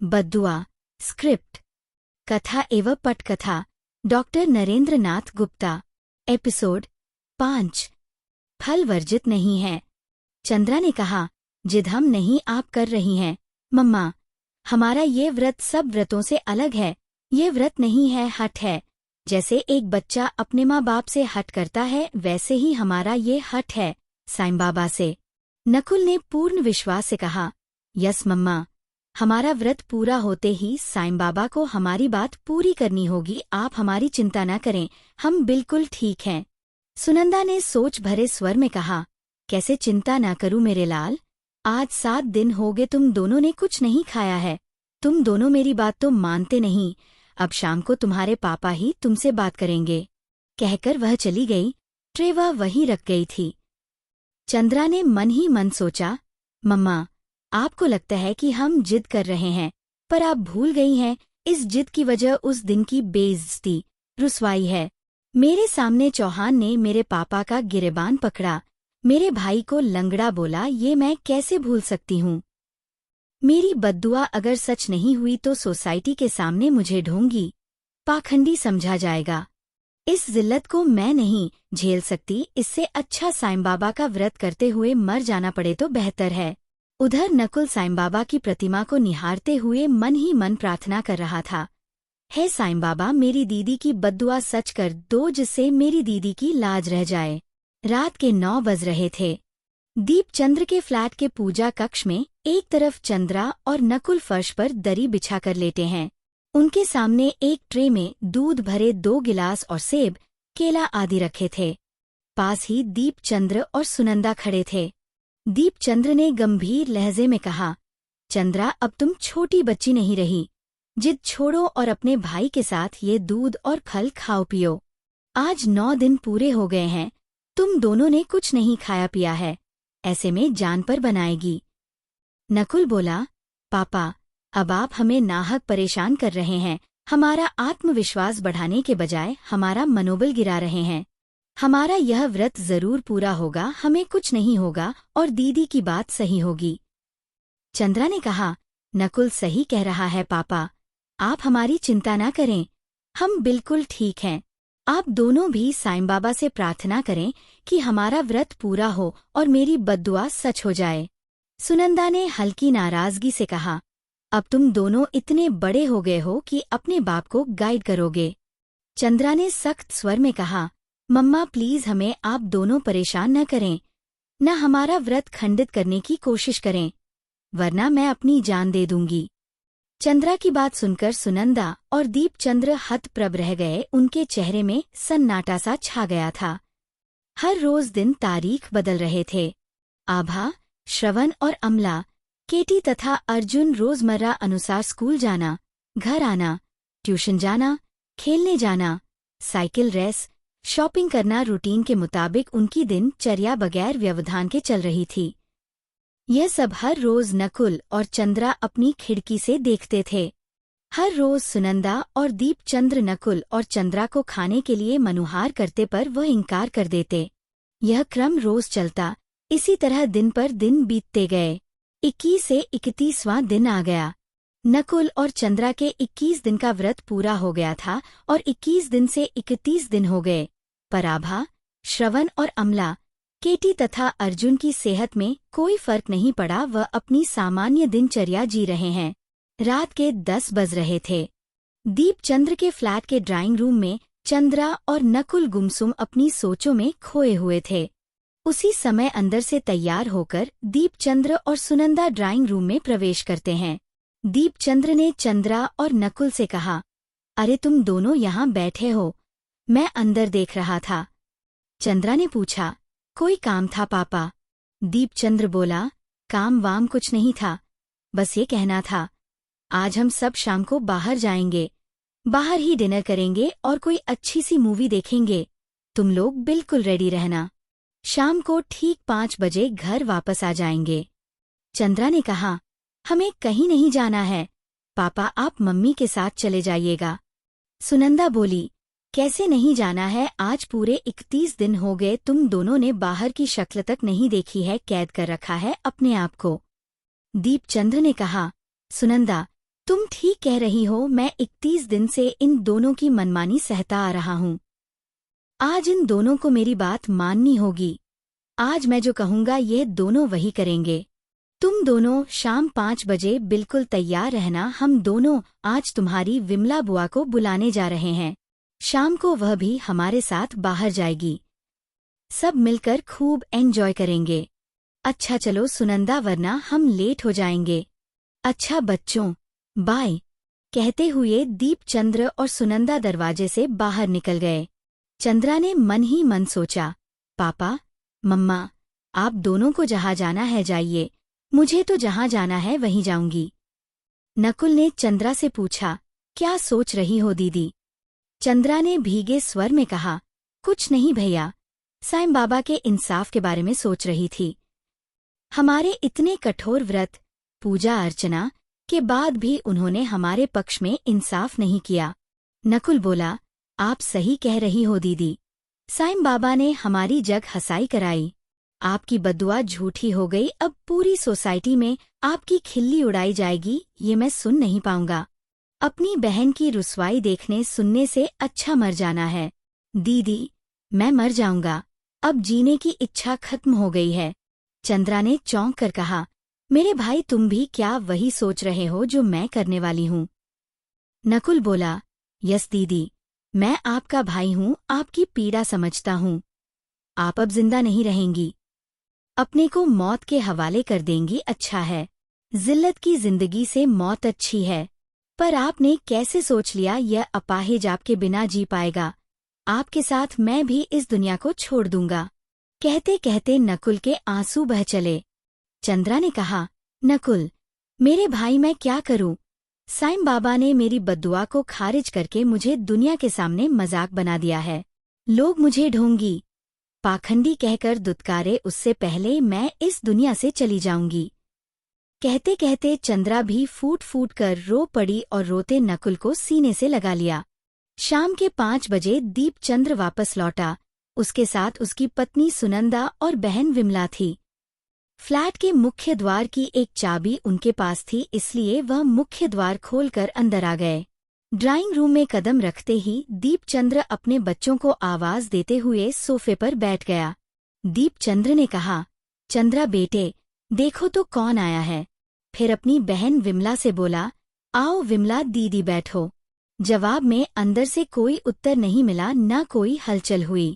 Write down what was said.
बद्दुआ। Script, कथा एवं पटकथा डॉक्टर नरेंद्र नाथ गुप्ता। एपिसोड 5। फल वर्जित नहीं है। चंद्रा ने कहा, जिद हम नहीं आप कर रही हैं मम्मा। हमारा ये व्रत सब व्रतों से अलग है। ये व्रत नहीं है, हठ है। जैसे एक बच्चा अपने माँ बाप से हठ करता है, वैसे ही हमारा ये हठ है साईं बाबा से। नकुल ने पूर्ण विश्वास से कहा, यस मम्मा। हमारा व्रत पूरा होते ही साईं बाबा को हमारी बात पूरी करनी होगी। आप हमारी चिंता न करें, हम बिल्कुल ठीक हैं। सुनंदा ने सोच भरे स्वर में कहा, कैसे चिंता न करूं मेरे लाल। आज 7 दिन हो गए तुम दोनों ने कुछ नहीं खाया है। तुम दोनों मेरी बात तो मानते नहीं। अब शाम को तुम्हारे पापा ही तुमसे बात करेंगे। कहकर वह चली गई। ट्रे वह वहीं रख गई थी। चंद्रा ने मन ही मन सोचा, मम्मा आपको लगता है कि हम जिद कर रहे हैं, पर आप भूल गई हैं इस जिद की वजह उस दिन की बेइज्जती, रुसवाई है। मेरे सामने चौहान ने मेरे पापा का गिरेबान पकड़ा, मेरे भाई को लंगड़ा बोला, ये मैं कैसे भूल सकती हूँ। मेरी बद्दुआ अगर सच नहीं हुई तो सोसाइटी के सामने मुझे ढोंगी, पाखंडी समझा जाएगा। इस जिल्लत को मैं नहीं झेल सकती। इससे अच्छा साईं बाबा का व्रत करते हुए मर जाना पड़े तो बेहतर है। उधर नकुल साईं बाबा की प्रतिमा को निहारते हुए मन ही मन प्रार्थना कर रहा था, हे साईं बाबा, मेरी दीदी की बद्दुआ सच कर दो, जिससे मेरी दीदी की लाज रह जाए। रात के 9 बज रहे थे। दीपचंद्र के फ्लैट के पूजा कक्ष में एक तरफ चंद्रा और नकुल फर्श पर दरी बिछाकर लेटे हैं। उनके सामने एक ट्रे में दूध भरे 2 गिलास और सेब, केला आदि रखे थे। पास ही दीपचंद्र और सुनंदा खड़े थे। दीपचंद्र ने गंभीर लहजे में कहा, चंद्रा अब तुम छोटी बच्ची नहीं रही। जिद छोड़ो और अपने भाई के साथ ये दूध और फल खाओ पियो। आज 9 दिन पूरे हो गए हैं, तुम दोनों ने कुछ नहीं खाया पिया है, ऐसे में जान पर बनाएगी। नकुल बोला, पापा अब आप हमें नाहक परेशान कर रहे हैं। हमारा आत्मविश्वास बढ़ाने के बजाय हमारा मनोबल गिरा रहे हैं। हमारा यह व्रत जरूर पूरा होगा, हमें कुछ नहीं होगा और दीदी की बात सही होगी। चंद्रा ने कहा, नकुल सही कह रहा है पापा, आप हमारी चिंता ना करें, हम बिल्कुल ठीक हैं। आप दोनों भी साईं बाबा से प्रार्थना करें कि हमारा व्रत पूरा हो और मेरी बद्दुआ सच हो जाए। सुनंदा ने हल्की नाराजगी से कहा, अब तुम दोनों इतने बड़े हो गए हो कि अपने बाप को गाइड करोगे। चंद्रा ने सख्त स्वर में कहा, मम्मा प्लीज हमें आप दोनों परेशान न करें, न हमारा व्रत खंडित करने की कोशिश करें, वरना मैं अपनी जान दे दूंगी। चंद्रा की बात सुनकर सुनंदा और दीपचंद्र हतप्रभ रह गए। उनके चेहरे में सन्नाटा सा छा गया था। हर रोज दिन तारीख बदल रहे थे। आभा, श्रवण और अमला, केटी तथा अर्जुन रोजमर्रा अनुसार स्कूल जाना, घर आना, ट्यूशन जाना, खेलने जाना, साइकिल रेस, शॉपिंग करना, रूटीन के मुताबिक उनकी दिनचर्या बगैर व्यवधान के चल रही थी। यह सब हर रोज नकुल और चंद्रा अपनी खिड़की से देखते थे। हर रोज सुनंदा और दीपचंद्र नकुल और चंद्रा को खाने के लिए मनुहार करते पर वह इनकार कर देते। यह क्रम रोज चलता। इसी तरह दिन पर दिन बीतते गए। 21 से 31वां दिन आ गया। नकुल और चंद्रा के 21 दिन का व्रत पूरा हो गया था और 21 दिन से 31 दिन हो गए। पर आभा, श्रवण और अमला, केटी तथा अर्जुन की सेहत में कोई फर्क नहीं पड़ा। वह अपनी सामान्य दिनचर्या जी रहे हैं। रात के 10 बज रहे थे। दीपचंद्र के फ्लैट के ड्राइंग रूम में चंद्रा और नकुल गुमसुम अपनी सोचों में खोए हुए थे। उसी समय अंदर से तैयार होकर दीपचंद्र और सुनंदा ड्राइंग रूम में प्रवेश करते हैं। दीपचंद्र ने चंद्रा और नकुल से कहा, अरे तुम दोनों यहाँ बैठे हो, मैं अंदर देख रहा था। चंद्रा ने पूछा, कोई काम था पापा? दीपचंद्र बोला, काम वाम कुछ नहीं था, बस ये कहना था, आज हम सब शाम को बाहर जाएंगे, बाहर ही डिनर करेंगे और कोई अच्छी सी मूवी देखेंगे। तुम लोग बिल्कुल रेडी रहना, शाम को ठीक 5 बजे घर वापस आ जाएंगे। चंद्रा ने कहा, हमें कहीं नहीं जाना है पापा, आप मम्मी के साथ चले जाइएगा। सुनंदा बोली, कैसे नहीं जाना है? आज पूरे 31 दिन हो गए तुम दोनों ने बाहर की शक्ल तक नहीं देखी है, कैद कर रखा है अपने आप को। दीपचंद्र ने कहा, सुनंदा तुम ठीक कह रही हो, मैं 31 दिन से इन दोनों की मनमानी सहता आ रहा हूँ। आज इन दोनों को मेरी बात माननी होगी। आज मैं जो कहूँगा ये दोनों वही करेंगे। तुम दोनों शाम 5 बजे बिल्कुल तैयार रहना, हम दोनों आज तुम्हारी विमला बुआ को बुलाने जा रहे हैं। शाम को वह भी हमारे साथ बाहर जाएगी। सब मिलकर खूब एंजॉय करेंगे। अच्छा चलो सुनंदा, वरना हम लेट हो जाएंगे। अच्छा बच्चों, बाय। कहते हुए दीपचंद्र और सुनंदा दरवाजे से बाहर निकल गए। चंद्रा ने मन ही मन सोचा, पापा, मम्मा, आप दोनों को जहाँ जाना है जाइए, मुझे तो जहाँ जाना है वहीं जाऊंगी। नकुल ने चंद्रा से पूछा, क्या सोच रही हो दीदी? चंद्रा ने भीगे स्वर में कहा, कुछ नहीं भैया, साईं बाबा के इंसाफ के बारे में सोच रही थी। हमारे इतने कठोर व्रत, पूजा अर्चना के बाद भी उन्होंने हमारे पक्ष में इंसाफ नहीं किया। नकुल बोला, आप सही कह रही हो दीदी, साईं बाबा ने हमारी जग हंसाई कराई। आपकी बद्दुआ झूठी हो गई। अब पूरी सोसाइटी में आपकी खिल्ली उड़ाई जाएगी, ये मैं सुन नहीं पाऊंगा। अपनी बहन की रुसवाई देखने सुनने से अच्छा मर जाना है। दीदी, मैं मर जाऊंगा, अब जीने की इच्छा खत्म हो गई है। चंद्रा ने चौंक कर कहा, मेरे भाई तुम भी क्या वही सोच रहे हो जो मैं करने वाली हूँ? नकुल बोला, यस दीदी, मैं आपका भाई हूँ, आपकी पीड़ा समझता हूँ। आप अब जिंदा नहीं रहेंगी, अपने को मौत के हवाले कर देंगी। अच्छा है, जिल्लत की जिंदगी से मौत अच्छी है। पर आपने कैसे सोच लिया यह अपाहिज आपके बिना जी पाएगा? आपके साथ मैं भी इस दुनिया को छोड़ दूंगा। कहते कहते नकुल के आंसू बह चले। चंद्रा ने कहा, नकुल, मेरे भाई मैं क्या करूं? साईं बाबा ने मेरी बद्दुआ को खारिज करके मुझे दुनिया के सामने मजाक बना दिया है। लोग मुझे ढोंगी, पाखंडी कहकर दुत्कारे, उससे पहले मैं इस दुनिया से चली जाऊंगी। कहते कहते चंद्रा भी फूट फूट कर रो पड़ी और रोते नकुल को सीने से लगा लिया। शाम के 5 बजे दीपचंद्र वापस लौटा। उसके साथ उसकी पत्नी सुनंदा और बहन विमला थी। फ्लैट के मुख्य द्वार की एक चाबी उनके पास थी, इसलिए वह मुख्य द्वार खोलकर अंदर आ गए। ड्राइंग रूम में कदम रखते ही दीपचंद्र अपने बच्चों को आवाज देते हुए सोफे पर बैठ गया। दीपचंद्र ने कहा, चंद्रा बेटे, देखो तो कौन आया है। फिर अपनी बहन विमला से बोला, आओ विमला दीदी बैठो। जवाब में अंदर से कोई उत्तर नहीं मिला, न कोई हलचल हुई।